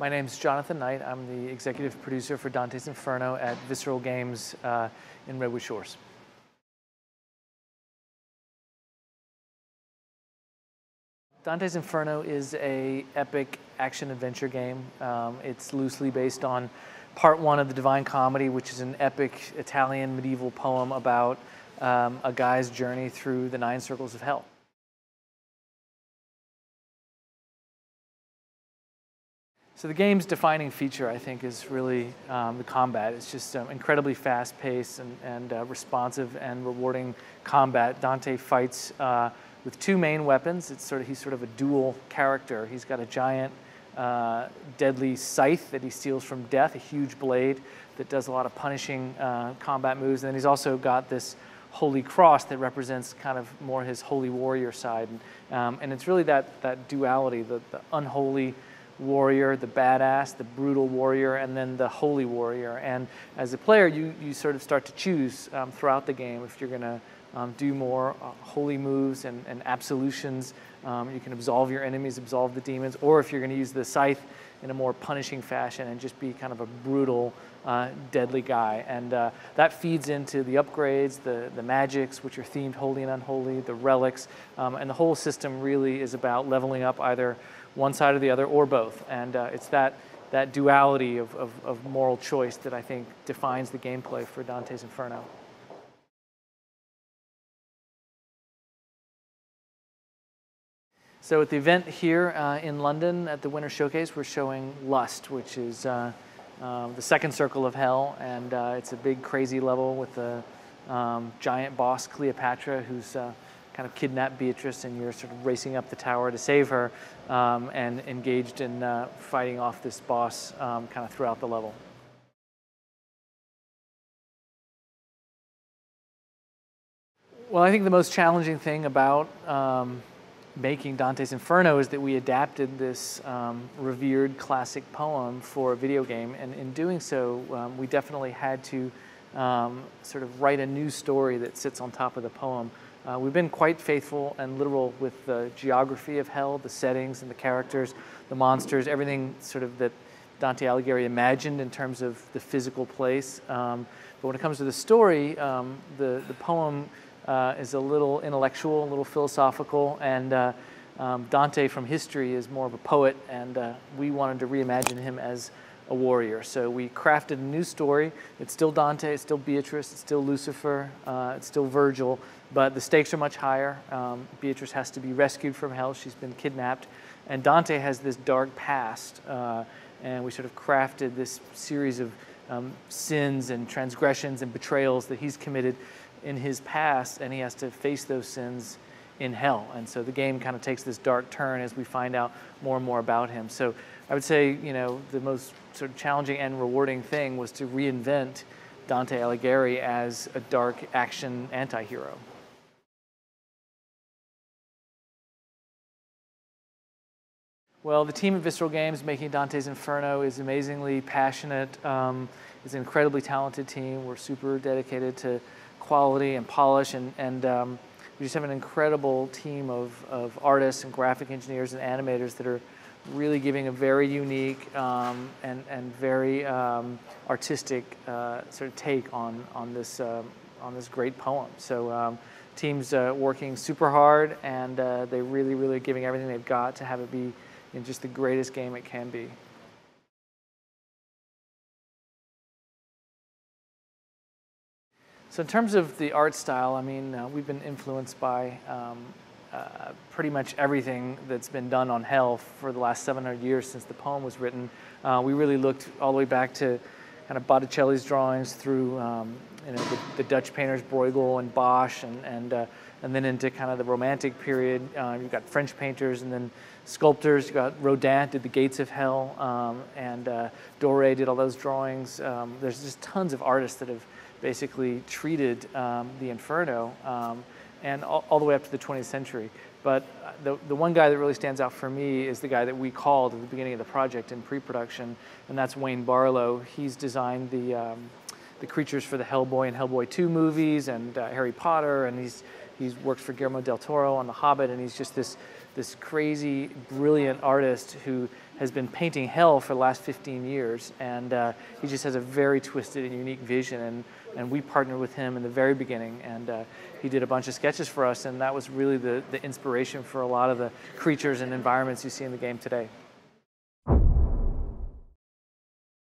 My name's Jonathan Knight. I'm the executive producer for Dante's Inferno at Visceral Games in Redwood Shores. Dante's Inferno is an epic action-adventure game. It's loosely based on part one of the Divine Comedy, which is an epic Italian medieval poem about a guy's journey through the 9 circles of hell. So the game's defining feature, I think, is really the combat. It's just incredibly fast-paced and responsive and rewarding combat. Dante fights with 2 main weapons. He's sort of a dual character. He's got a giant, deadly scythe that he steals from Death, a huge blade that does a lot of punishing combat moves. And then he's also got this holy cross that represents kind of more his holy warrior side. And it's really that duality, the unholy warrior, the badass, the brutal warrior, and then the holy warrior. And as a player, you sort of start to choose throughout the game if you're going to do more holy moves and absolutions. You can absolve your enemies, absolve the demons, or if you're going to use the scythe in a more punishing fashion and just be kind of a brutal, deadly guy. And that feeds into the upgrades, the magics, which are themed holy and unholy, the relics, and the whole system really is about leveling up either one side or the other, or both. And it's that duality of moral choice that I think defines the gameplay for Dante's Inferno. So at the event here in London at the Winter Showcase, we're showing Lust, which is the second circle of hell, and it's a big crazy level with the giant boss Cleopatra, who's kind of kidnapped Beatrice, and you're sort of racing up the tower to save her, and engaged in fighting off this boss kind of throughout the level. Well, I think the most challenging thing about making Dante's Inferno is that we adapted this revered classic poem for a video game, and in doing so, we definitely had to sort of write a new story that sits on top of the poem. We've been quite faithful and literal with the geography of hell, the settings and the characters, the monsters, everything sort of that Dante Alighieri imagined in terms of the physical place. But when it comes to the story, the poem is a little intellectual, a little philosophical, and Dante from history is more of a poet, and we wanted to reimagine him as a warrior. So we crafted a new story. It's still Dante, it's still Beatrice, it's still Lucifer, it's still Virgil, but the stakes are much higher. Beatrice has to be rescued from hell. She's been kidnapped. And Dante has this dark past, and we sort of crafted this series of sins and transgressions and betrayals that he's committed in his past, and he has to face those sins in hell. And so the game kind of takes this dark turn as we find out more and more about him. So I would say, you know, the most sort of challenging and rewarding thing was to reinvent Dante Alighieri as a dark action anti-hero. Well, the team at Visceral Games making Dante's Inferno is amazingly passionate. It's an incredibly talented team. We're super dedicated to quality and polish, and we just have an incredible team of artists and graphic engineers and animators that are really giving a very unique and very artistic sort of take on this great poem. So team's working super hard, and they really giving everything they've got to have it be just the greatest game it can be. So in terms of the art style, I mean, we've been influenced by pretty much everything that's been done on hell for the last 700 years since the poem was written. We really looked all the way back to kind of Botticelli's drawings through you know, the Dutch painters Bruegel and Bosch, and then into kind of the Romantic period. You've got French painters and then sculptors. You've got Rodin did the Gates of Hell, and Doré did all those drawings. There's just tons of artists that have basically treated the Inferno, and all the way up to the 20th century. But the one guy that really stands out for me is the guy that we called at the beginning of the project in pre-production, and that's Wayne Barlow. He's designed the the creatures for the Hellboy and Hellboy 2 movies, and Harry Potter, and he's worked for Guillermo del Toro on The Hobbit, and he's just this crazy, brilliant artist who has been painting hell for the last 15 years, and he just has a very twisted and unique vision, and we partnered with him in the very beginning, and he did a bunch of sketches for us, and that was really the inspiration for a lot of the creatures and environments you see in the game today.